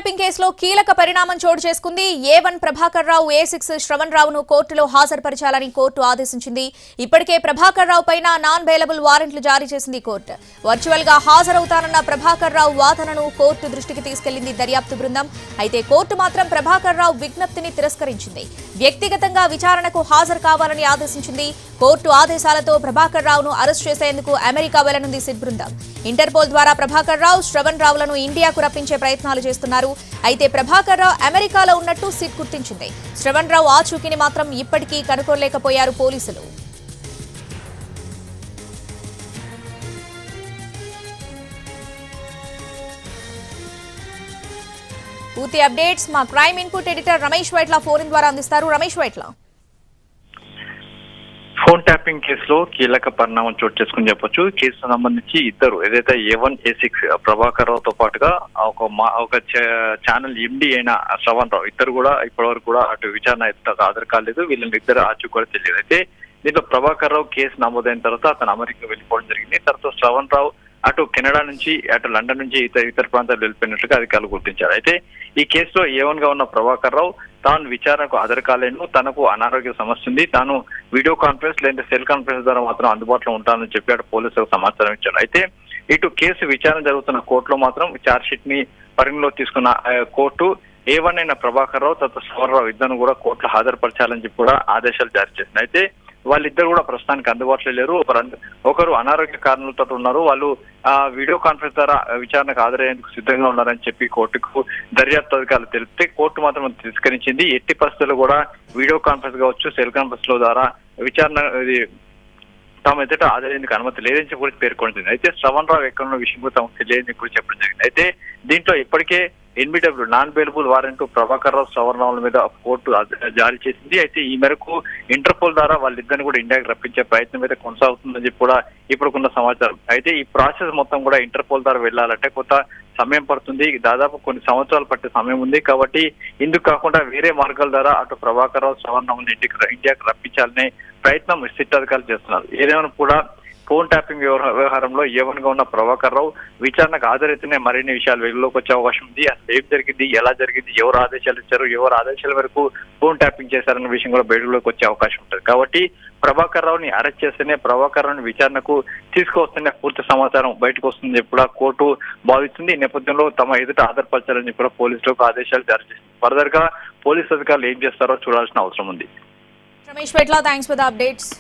Tapping కేసులో కీలక పరిణామం చోటు చేసుకుంది. A1 ప్రభాకర్ రావు, A6 శ్రవణ్ రావును కోర్టులో హాజరుపరచాలని కోర్టు ఆదేశించింది. ఇప్పటికే ప్రభాకర్ రావు పైన నాన్ బెయిలబుల్ వారెంట్లు జారీ చేసింది కోర్టు. వర్చువల్ గా హాజరవుతానన్న ప్రభాకర్ రావు వాదనను కోర్టు దృష్టికి తీసుకెళ్లింది దర్యాప్తు బృందం. అయితే కోర్టు మాత్రం ప్రభాకర్ రావు విజ్ఞప్తిని తిరస్కరించింది. వ్యక్తిగతంగా విచారణకు హాజరు కావాలని ఆదేశించింది. కోర్టు ఆదేశాలతో ప్రభాకర్ రావును అరెస్ట్ చేసేందుకు అమెరికా వెళ్లనుంది సిట్ బృందం. ఇంటర్పోల్ ద్వారా ప్రభాకర్ రావు, శ్రవణ్ రావులను ఇండియాకు రప్పించే ప్రయత్నాలు చేస్తున్నారు. అయితే ప్రభాకర్ రావు అమెరికాలో ఉన్నట్టు సిట్ గుర్తించింది. శ్రవణ్ రావు ఆచూకీని మాత్రం ఇప్పటికీ కనుగొనలేకపోయారు పోలీసులు. పూర్తి అప్డేట్స్ మా crime input editor Ramesh Vaitla phone ద్వారా అందిస్తారు. రమేష్ వైట్ల, ఫోన్ ట్యాపింగ్ కేసులో కీలక పరిణామం చోటు చేసుకుని చెప్పొచ్చు. కేసుకు సంబంధించి ఇద్దరు ఏదైతే A1, A6 ప్రభాకర్ రావుతో పాటుగా ఒక ఛానల్ ఎండి అయిన శ్రవణ్ రావు ఇద్దరు కూడా ఇప్పటివరకు కూడా అటు విచారణ హాజరు కాలేదు. వీళ్ళని ఇద్దరు ఆచూకీ కూడా తెలియదు. అయితే దీంట్లో ప్రభాకర్ రావు కేసు నమోదైన తర్వాత అతను అమెరికా వెళ్ళిపోవడం జరిగింది. తర్వాత శ్రవణ్ రావు అటు కెనడా నుంచి అటు లండన్ నుంచి ఇతర ప్రాంతాలు వెళ్ళిపోయినట్లుగా అధికారులు గుర్తించారు. అయితే ఈ కేసులో A1 గా ఉన్న ప్రభాకర్ రావు తాను విచారణకు హాజరు కాలేను, తనకు అనారోగ్య సమస్య ఉంది, తాను వీడియో కాన్ఫరెన్స్ లేదా సెల్ కాన్ఫరెన్స్ ద్వారా మాత్రం అందుబాటులో ఉంటానని చెప్పి అటు పోలీసులకు సమాచారం ఇచ్చారు. అయితే ఇటు కేసు విచారణ జరుగుతున్న కోర్టులో మాత్రం ఛార్జ్ షీట్ ని పరిగణలో తీసుకున్న కోర్టు A1 అయిన ప్రభాకర్ రావు తర్వాత శ్రవణ్ రావు ఇద్దరు కూడా కోర్టులో హాజరుపరచాలని చెప్పి కూడా ఆదేశాలు జారీ చేసింది. అయితే వాళ్ళిద్దరు కూడా ప్రస్తుతానికి అందుబాటులో లేరు. ఒకరు అనారోగ్య కారణాలతో ఉన్నారు. వాళ్ళు వీడియో కాన్ఫరెన్స్ ద్వారా విచారణకు హాజరయ్యేందుకు సిద్ధంగా ఉన్నారని చెప్పి కోర్టుకు దర్యాప్తు అధికారులు తెలిపితే కోర్టు మాత్రం తిరస్కరించింది. ఎట్టి పరిస్థితుల్లో కూడా వీడియో కాన్ఫరెన్స్ కావచ్చు, సెల్ కాన్ఫరెన్స్ లో ద్వారా విచారణ తాము ఎదుట హాజరయ్యేందుకు అనుమతి లేదని చెప్పి కూడా పేర్కొంటుంది. అయితే శ్రవణ్ రావు ఎక్కడున్న విషయం కూడా తమకు తెలియదని కూడా చెప్పడం జరిగింది. అయితే దీంట్లో ఇప్పటికే NBW non bailable warrant Prabhakar Rao, Shravan రావుల మీద కోర్టు జారీ చేసింది. అయితే ఈ మేరకు ఇంటర్పోల్ ద్వారా వాళ్ళిద్దరిని కూడా ఇండియాకి రప్పించే ప్రయత్నం అయితే కొనసాగుతుందని చెప్పి కూడా ఇప్పుడుకున్న సమాచారం. అయితే ఈ ప్రాసెస్ మొత్తం కూడా ఇంటర్పోల్ ద్వారా వెళ్లాలంటే కొంత సమయం పడుతుంది. దాదాపు కొన్ని సంవత్సరాలు పట్టే సమయం ఉంది. కాబట్టి ఇందుకు కాకుండా వేరే మార్గాల ద్వారా అటు ప్రభాకర్ రావు, శ్రవణ్ రావుని ఇండియాకి రప్పించాలనే ప్రయత్నం సిట్ అధికారులు చేస్తున్నారు. ఏదేమైనా కూడా ఫోన్ ట్యాపింగ్ వ్యవహారంలో A1 గా ఉన్న ప్రభాకర్ రావు విచారణకు హాజరైతేనే మరిన్ని విషయాలు వెలుగులోకి వచ్చే అవకాశం ఉంది. అసలు ఏం జరిగింది, ఎలా జరిగింది, ఎవరు ఆదేశాలు ఇచ్చారు, ఎవరు ఆదేశాల వరకు ఫోన్ ట్యాపింగ్ చేశారన్న విషయం కూడా బయటలోకి వచ్చే అవకాశం ఉంటుంది. కాబట్టి ప్రభాకర్ రావుని అరెస్ట్ చేస్తేనే, ప్రభాకర్ రావుని విచారణకు తీసుకువస్తేనే పూర్తి సమాచారం బయటకు వస్తుందని చెప్పి కూడా కోర్టు భావిస్తుంది. ఈ నేపథ్యంలో తమ ఎదుట హాజరుపరచాలని చెప్పి కూడా పోలీసులకు ఆదేశాలు జారీ చేసింది. ఫర్దర్ గా పోలీసు అధికారులు ఏం చేస్తారో చూడాల్సిన అవసరం ఉంది. Ramesh Vaitla, thanks for the updates.